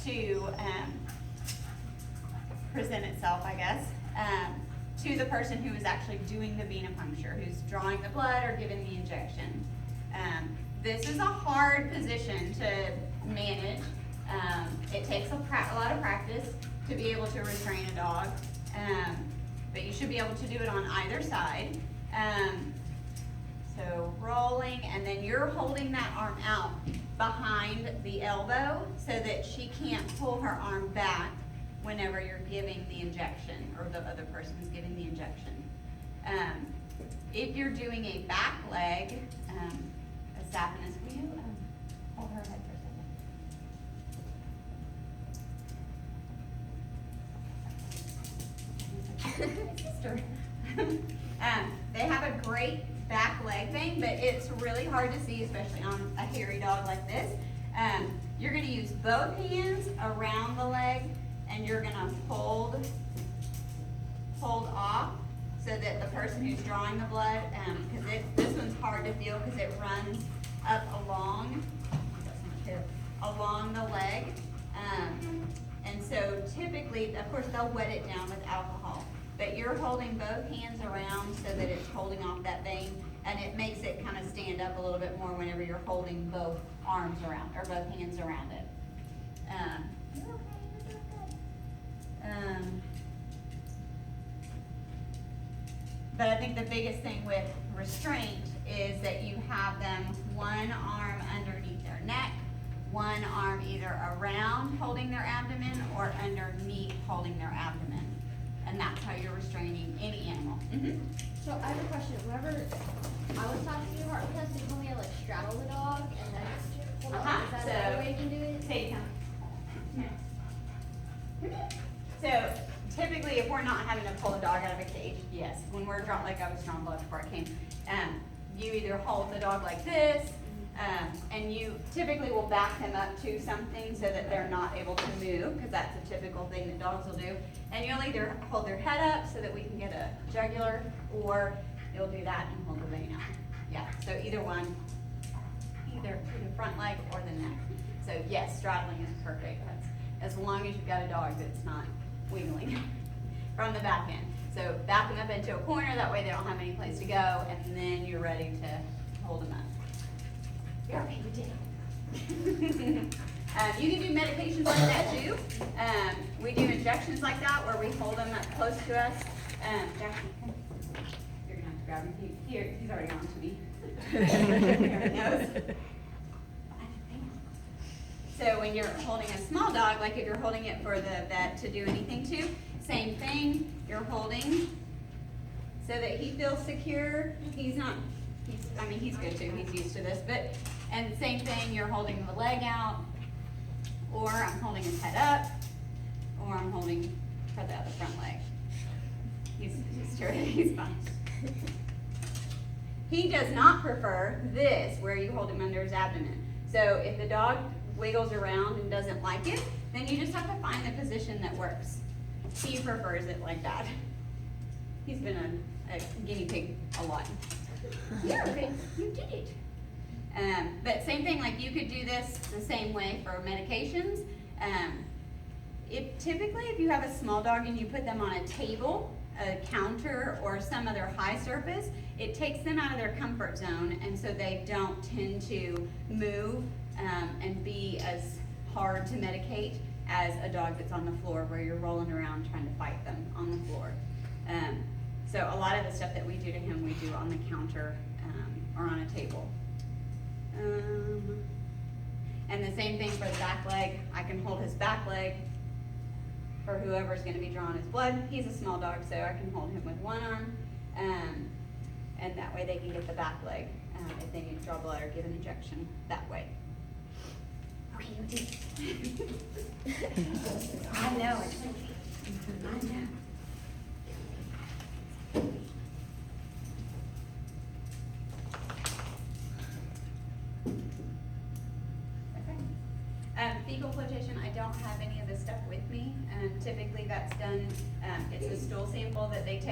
to present itself, I guess, to the person who is actually doing the venipuncture, who's drawing the blood or giving the injection. This is a hard position to manage. It takes a lot of practice to be able to restrain a dog, but you should be able to do it on either side. So rolling, and then you're holding that arm out behind the elbow so that she can't pull her arm back whenever you're giving the injection, or the other person is giving the injection. If you're doing a back leg, a saphenous, will you hold her head for a second? My sister. They have a great back leg thing, but it's really hard to see, especially on a hairy dog like this. You're going to use both hands around the leg, and you're going to hold off so that the person who's drawing the blood, because this one's hard to feel because it runs up along the leg. And so typically, of course, they'll wet it down with alcohol. But you're holding both hands around so that it's holding off that vein, and it makes it kind of stand up a little bit more whenever you're holding both arms around, or both hands around it. You're okay, you're doing good. But I think the biggest thing with restraint is that you have them one arm underneath their neck, one arm either around holding their abdomen or underneath holding their abdomen. And that's how you're restraining any animal. Mm-hmm. So I have a question. Whenever I was talking to you about this, you told me to like straddle the dog and then hold on. Is that another way you can do it? Say so typically, if we're not having to pull a dog out of a cage, yes. When we're drawing, like I was drawing blood before I came, you either hold the dog like this, and you typically will back them up to something so that they're not able to move, because that's a typical thing that dogs will do. And you'll either hold their head up so that we can get a jugular, or you'll do that and hold the vein out. Yeah, so either one, either the front leg or the neck. So yes, straddling is perfect. That's as long as you've got a dog that's not wiggling from the back end. So back them up into a corner, that way they don't have any place to go, and then you're ready to hold them up. You're okay, you did it. You can do medications like that too. We do injections like that where we hold them up close to us. Jackie, you're gonna have to grab him. Here, he's already on to me. There he goes. So when you're holding a small dog, like if you're holding it for the vet to do anything to, same thing. You're holding so that he feels secure. He's good too. He's used to this, and same thing. You're holding the leg out, or I'm holding his head up, or I'm holding for the other front leg. He's used to it. He's fine. He does not prefer this, where you hold him under his abdomen. So if the dog wiggles around and doesn't like it, then you just have to find the position that works. He prefers it like that. He's been a guinea pig a lot. Yeah, okay, you did it. But same thing, like you could do this the same way for medications. Typically, if you have a small dog and you put them on a table, a counter, or some other high surface, it takes them out of their comfort zone, and so they don't tend to move and be as hard to medicate as a dog that's on the floor, where you're rolling around trying to fight them on the floor. So a lot of the stuff that we do to him, we do on the counter or on a table. And the same thing for the back leg. I can hold his back leg for whoever's going to be drawing his blood. He's a small dog, so I can hold him with one arm, and that way they can get the back leg if they need to draw blood or give an injection that way. Okay, you did. I know. I know. Fecal flotation, I don't have any of this stuff with me. Typically that's done, it's a stool sample that they take.